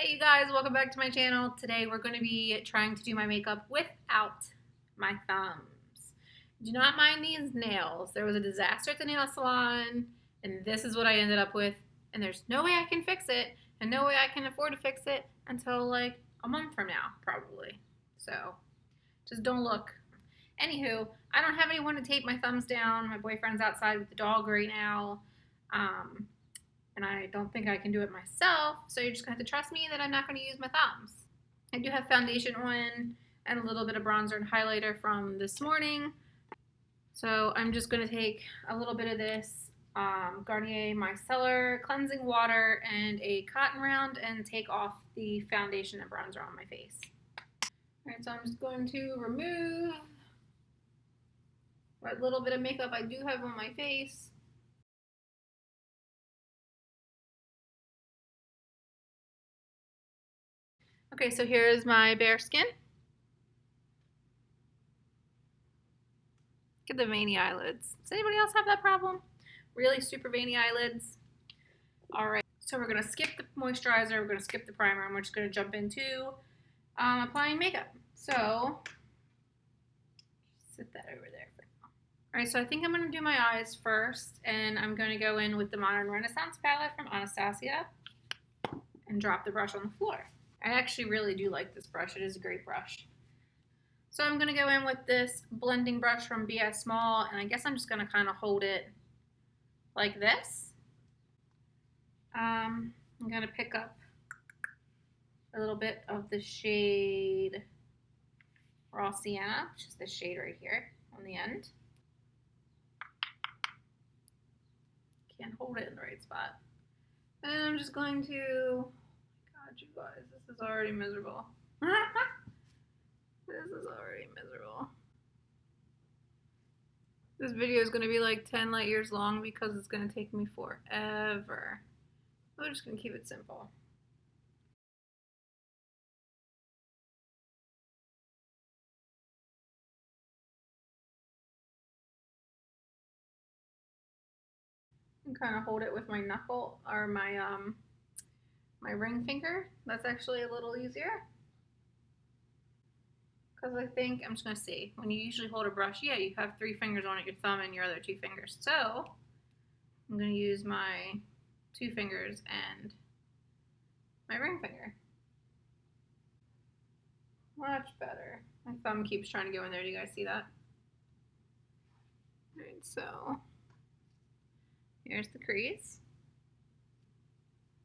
Hey you guys, welcome back to my channel. Today we're going to be trying to do my makeup without my thumbs. Do not mind these nails. There was a disaster at the nail salon and this is what I ended up with, and there's no way I can fix it and no way I can afford to fix it until like a month from now probably. So just don't look. Anywho, I don't have anyone to tape my thumbs down. My boyfriend's outside with the dog right now. And I don't think I can do it myself, so you're just going to have to trust me that I'm not going to use my thumbs. I do have foundation on and a little bit of bronzer and highlighter from this morning. So I'm just going to take a little bit of this Garnier Micellar cleansing water and a cotton round and take off the foundation and bronzer on my face. Alright, so I'm just going to remove what little bit of makeup I do have on my face. Okay, so here's my bare skin. Look at the veiny eyelids. Does anybody else have that problem? Really super veiny eyelids? Alright, so we're going to skip the moisturizer, we're going to skip the primer, and we're just going to jump into applying makeup. So, sit that over there for now. Alright, so I think I'm going to do my eyes first, and I'm going to go in with the Modern Renaissance palette from Anastasia and drop the brush on the floor. I actually really do like this brush. It is a great brush. So I'm going to go in with this blending brush from BS Small, and I guess I'm just going to kind of hold it like this. I'm going to pick up a little bit of the shade Raw Sienna, which is this shade right here on the end. Can't hold it in the right spot. And I'm just going to, God, you guys, this is already miserable. This is already miserable. This video is going to be like 10 light years long because it's going to take me forever. We're just going to keep it simple. And kind of hold it with my knuckle or my ring finger. That's actually a little easier. Because I think, I'm just going to see, when you usually hold a brush, yeah, you have 3 fingers on it, your thumb and your other 2 fingers. So, I'm going to use my 2 fingers and my ring finger. Much better. My thumb keeps trying to go in there. Do you guys see that? Alright, so, here's the crease.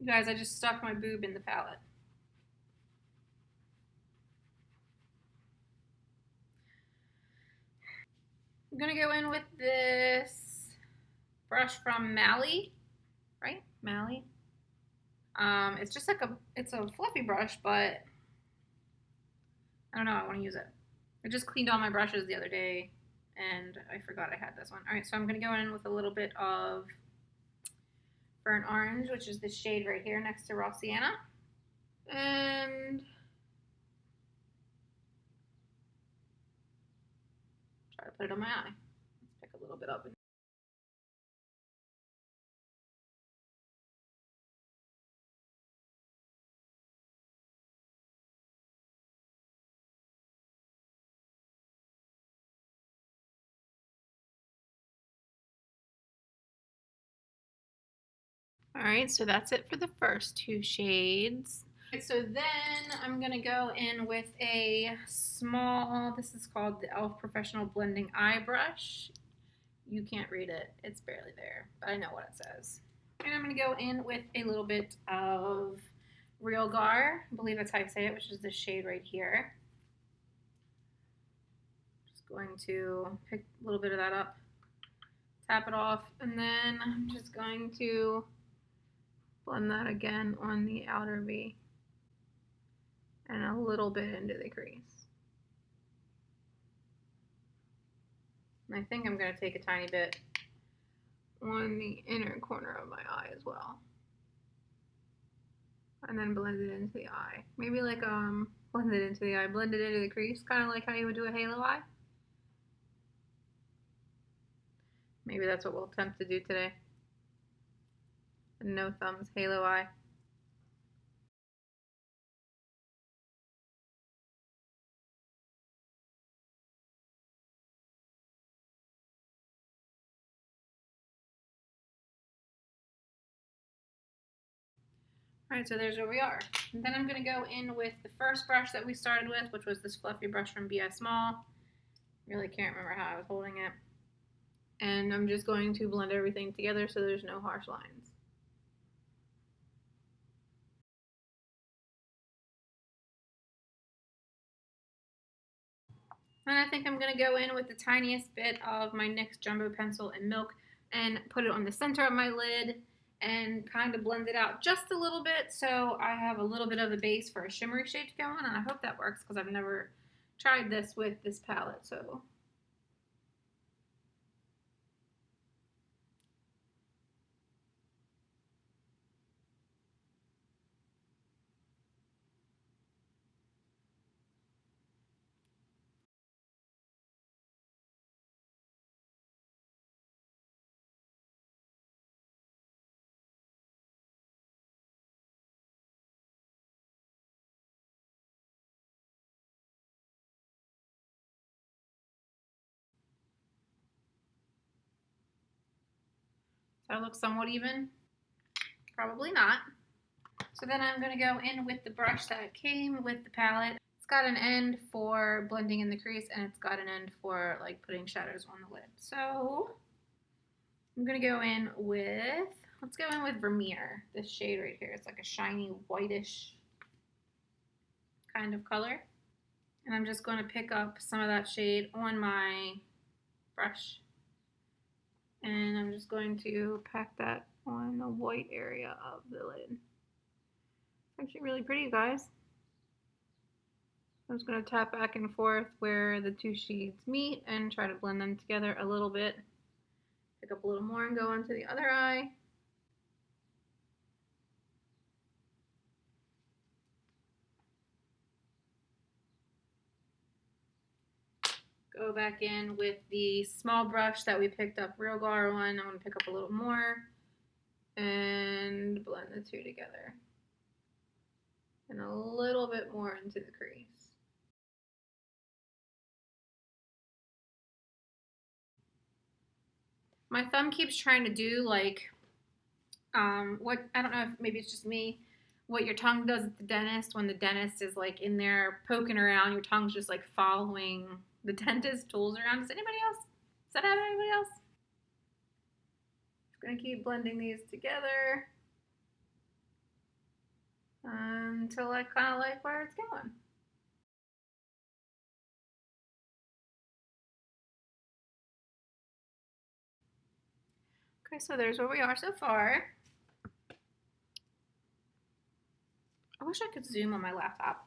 You guys, I just stuck my boob in the palette. I'm gonna go in with this brush from Mally, right? Mally. It's just like it's a fluffy brush, but I don't know, I want to use it. I just cleaned all my brushes the other day and I forgot I had this one. Alright, so I'm gonna go in with a little bit of Burnt Orange, which is this shade right here next to Raw Sienna. And try to put it on my eye. Let's pick a little bit up. Alright, so that's it for the first 2 shades. So then I'm going to go in with a small, this is called the e.l.f. Professional Blending Eye Brush. You can't read it, it's barely there, but I know what it says. And I'm going to go in with a little bit of Real Gar, I believe that's how you say it, which is this shade right here. Just going to pick a little bit of that up, tap it off, and then I'm just going to blend that again on the outer V and a little bit into the crease. And I think I'm going to take a tiny bit on the inner corner of my eye as well. And then blend it into the eye. Maybe like blend it into the eye, blend it into the crease, kind of like how you would do a halo eye. Maybe that's what we'll attempt to do today. No thumbs, halo eye. Alright, so there's where we are. And then I'm going to go in with the first brush that we started with, which was this fluffy brush from BS Small. Really can't remember how I was holding it. And I'm just going to blend everything together so there's no harsh lines. And I think I'm going to go in with the tiniest bit of my NYX Jumbo Pencil in Milk and put it on the center of my lid and kind of blend it out just a little bit so I have a little bit of a base for a shimmery shade to go on, and I hope that works because I've never tried this with this palette. So that looks somewhat even. Probably not. So then I'm going to go in with the brush that came with the palette. It's got an end for blending in the crease, and it's got an end for like putting shadows on the lid. So I'm going to go in with, let's go in with Vermeer, this shade right here. It's like a shiny whitish kind of color. And I'm just going to pick up some of that shade on my brush. And I'm just going to pack that on the white area of the lid. It's actually really pretty, you guys. I'm just going to tap back and forth where the two shades meet and try to blend them together a little bit. Pick up a little more and go onto the other eye. Go back in with the small brush that we picked up Real Gar on. I'm going to pick up a little more and blend the two together. And a little bit more into the crease. My thumb keeps trying to do like, what, I don't know if maybe it's just me, what your tongue does at the dentist when the dentist is like in there poking around, your tongue's just like following the dentist tools around. Does anybody else? Does that happen to anybody else? Just gonna keep blending these together until I kind of like where it's going. Okay, so there's where we are so far. I wish I could zoom on my laptop.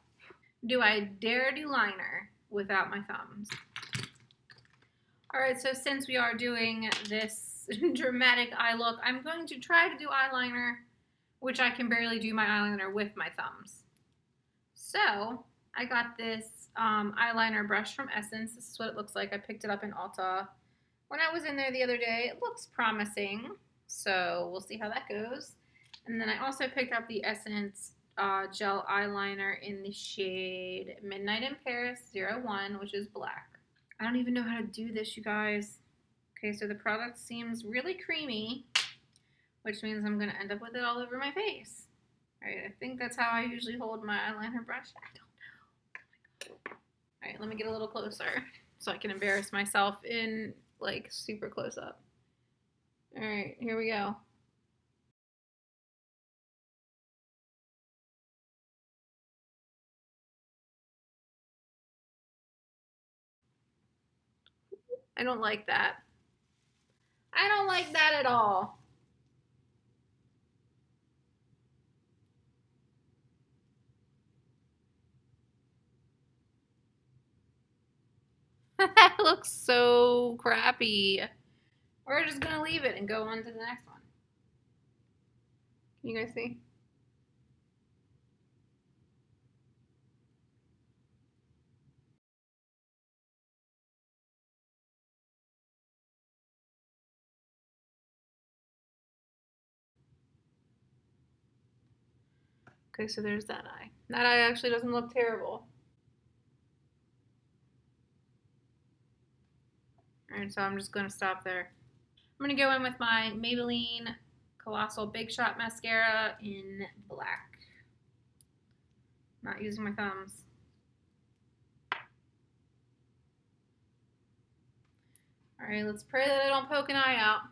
Do I dare do liner without my thumbs? All right, so since we are doing this dramatic eye look, I'm going to try to do eyeliner, which I can barely do my eyeliner with my thumbs. So I got this eyeliner brush from Essence. This is what it looks like. I picked it up in Ulta when I was in there the other day. It looks promising, so we'll see how that goes. And then I also picked up the Essence gel eyeliner in the shade Midnight in Paris 01, which is black. I don't even know how to do this, you guys. Okay, so the product seems really creamy, which means I'm going to end up with it all over my face. All right, I think that's how I usually hold my eyeliner brush. I don't know. Oh my God. All right, let me get a little closer so I can embarrass myself in like super close up. All right, here we go. I don't like that. I don't like that at all. That looks so crappy. We're just gonna leave it and go on to the next one. Can you guys see? Okay, so there's that eye. That eye actually doesn't look terrible. Alright, so I'm just gonna stop there. I'm gonna go in with my Maybelline Colossal Big Shot Mascara in black. Not using my thumbs. Alright, let's pray that I don't poke an eye out.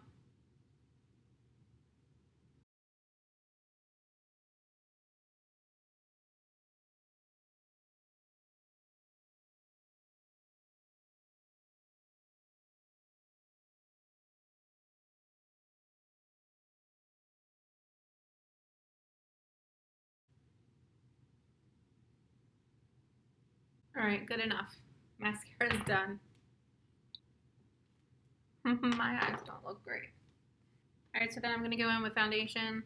Alright, good enough. Mascara is done. My eyes don't look great. Alright, so then I'm going to go in with foundation. I'm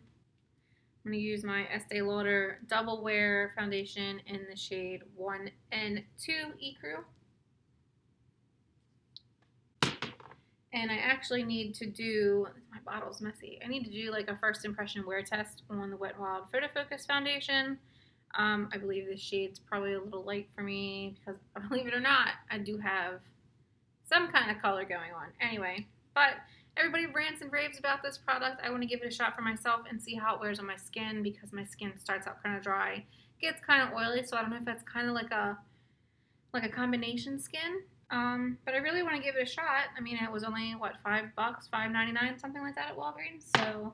going to use my Estee Lauder Double Wear Foundation in the shade 1 and 2 Ecru. And I actually need to do, my bottle's messy, I need to do like a first impression wear test on the Wet n Wild Photo Focus Foundation. I believe this shade's probably a little light for me because, believe it or not, I do have some kind of color going on. Anyway, but everybody rants and raves about this product. I want to give it a shot for myself and see how it wears on my skin because my skin starts out kind of dry, gets kind of oily, so I don't know if that's kind of like a combination skin. But I really want to give it a shot. I mean, it was only, what, $5, $5.99, something like that at Walgreens. So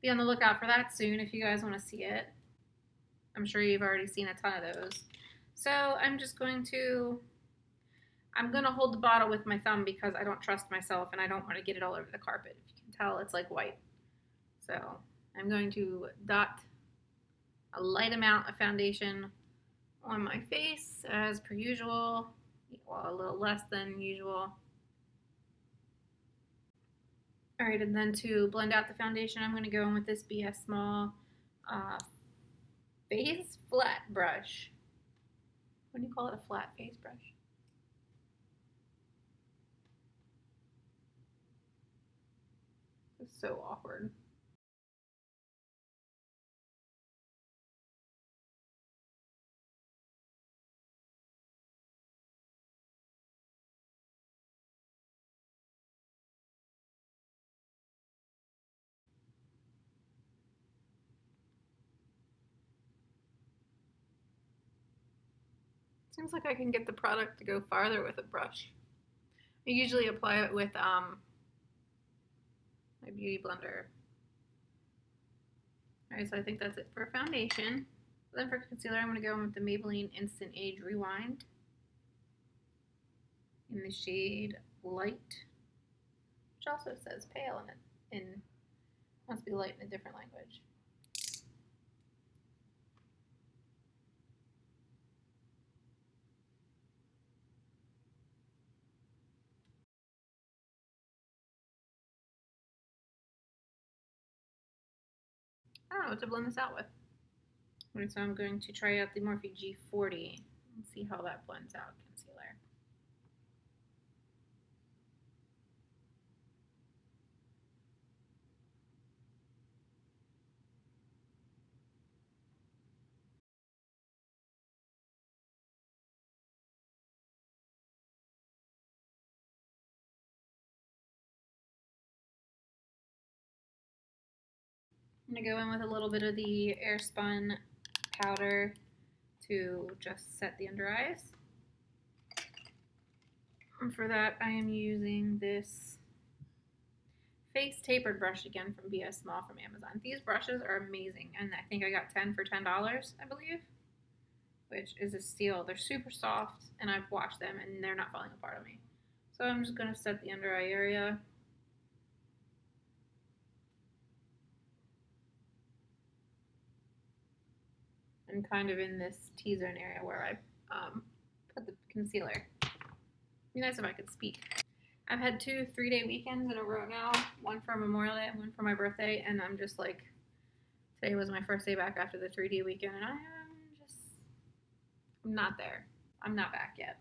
be on the lookout for that soon if you guys want to see it. I'm sure you've already seen a ton of those. So I'm going to hold the bottle with my thumb because I don't trust myself and I don't want to get it all over the carpet. If you can tell, it's like white. So I'm going to dot a light amount of foundation on my face as per usual. Well, a little less than usual. Alright, and then to blend out the foundation, I'm going to go in with this BS Small face flat brush. What do you call it? A flat face brush? It's so awkward. Seems like I can get the product to go farther with a brush. I usually apply it with my beauty blender. Alright, so I think that's it for foundation. Then for concealer, I'm going to go in with the Maybelline Instant Age Rewind in the shade Light, which also says pale in it. Must be light in a different language. I don't know what to blend this out with. Alright, so I'm going to try out the Morphe G40 and see how that blends out concealer. I'm going to go in with a little bit of the Airspun powder to just set the under eyes. And for that, I am using this face tapered brush again from BS Small from Amazon. These brushes are amazing, and I think I got 10 for $10, I believe, which is a steal. They're super soft, and I've washed them, and they're not falling apart on me. So I'm just going to set the under eye area. And kind of in this T-zone area where I put the concealer. It'd be nice if I could speak. I've had 2 3-day weekends in a row now, one for Memorial Day and one for my birthday, and I'm just like, today was my first day back after the 3-day weekend, and I'm not there. I'm not back yet.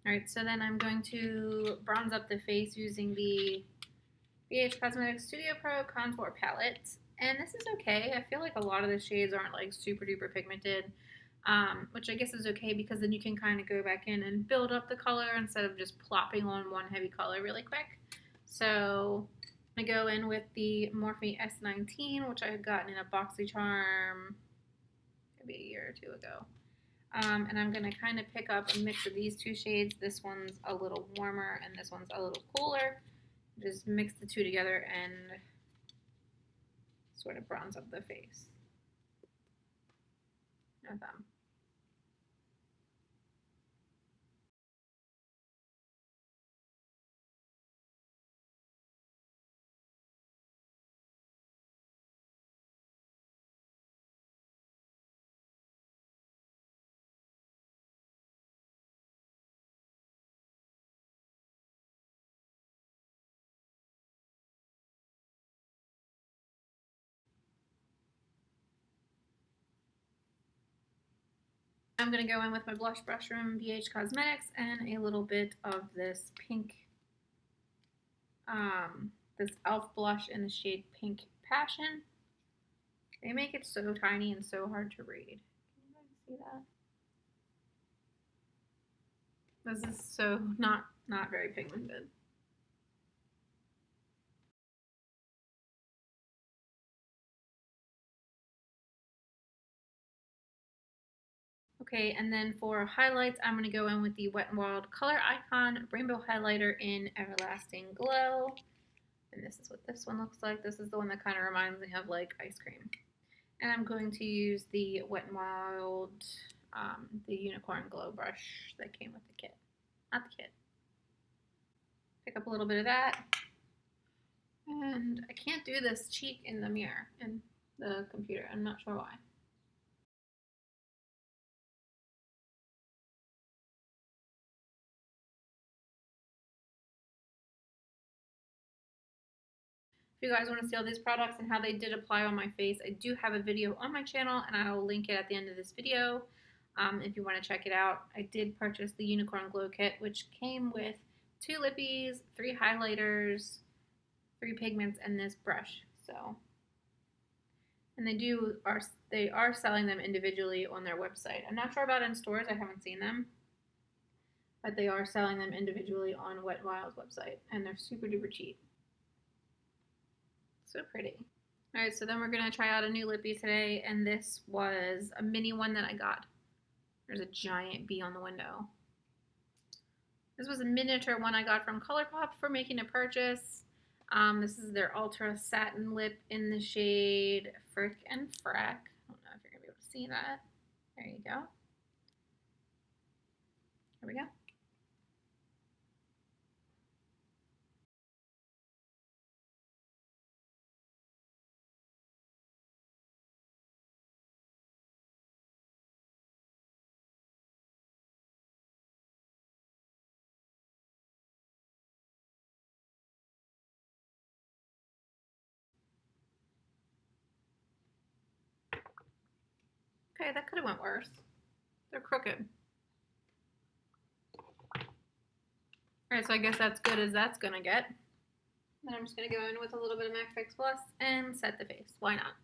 Alright, so then I'm going to bronze up the face using the BH Cosmetics Studio Pro Contour Palette. And this is okay. I feel like a lot of the shades aren't like super duper pigmented, which I guess is okay because then you can kind of go back in and build up the color instead of just plopping on one heavy color really quick. So I go in with the Morphe S19, which I had gotten in a BoxyCharm maybe a year or two ago. And I'm going to kind of pick up a mix of these two shades. This one's a little warmer and this one's a little cooler. Just mix the two together and sort of bronze up the face. No thumb. I'm going to go in with my blush brush from BH Cosmetics and a little bit of this pink, this e.l.f. blush in the shade Pink Passion. They make it so tiny and so hard to read. Can you guys see that? This is so not very pigmented. Okay, and then for highlights, I'm going to go in with the Wet n Wild Color Icon Rainbow Highlighter in Everlasting Glow. And this is what this one looks like. This is the one that kind of reminds me of like ice cream. And I'm going to use the Wet n Wild, the Unicorn Glow brush that came with the kit. Not the kit. Pick up a little bit of that. And I can't do this cheek in the mirror, in the computer. I'm not sure why. If you guys want to see all these products and how they did apply on my face, I do have a video on my channel and I'll link it at the end of this video if you want to check it out. I did purchase the Unicorn Glow Kit, which came with 2 lippies, 3 highlighters, 3 pigments, and this brush. So, and they are selling them individually on their website. I'm not sure about in stores, I haven't seen them, but they are selling them individually on Wet n Wild's website, and they're super duper cheap. So pretty. All right, so then we're gonna try out a new lippy today, and this was a mini one that I got. There's a giant bee on the window. This was a miniature one I got from ColourPop for making a purchase. This is their Ultra Satin Lip in the shade Frick and Frack. I don't know if you're gonna be able to see that. There you go. Here we go. Okay, that could have went worse. They're crooked. Alright, so I guess that's good as that's gonna get. Then I'm just gonna go in with a little bit of MAC Fix Plus and set the face. Why not?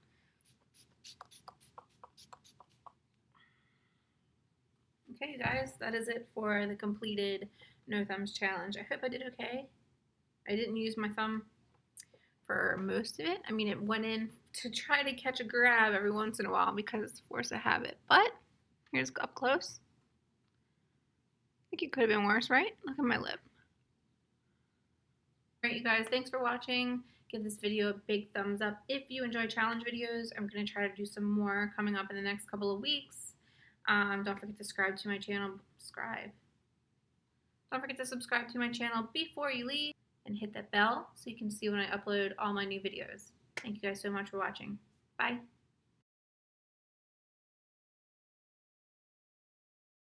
Okay, guys, that is it for the completed No Thumbs challenge. I hope I did okay. I didn't use my thumb for most of it. I mean, it went in to try to catch a grab every once in a while because it's force of habit. But here's up close. I think it could have been worse, right? Look at my lip. Alright, you guys, thanks for watching. Give this video a big thumbs up if you enjoy challenge videos. I'm going to try to do some more coming up in the next couple of weeks. Don't forget to subscribe to my channel. Don't forget to subscribe to my channel before you leave and hit that bell so you can see when I upload all my new videos. Thank you guys so much for watching. Bye.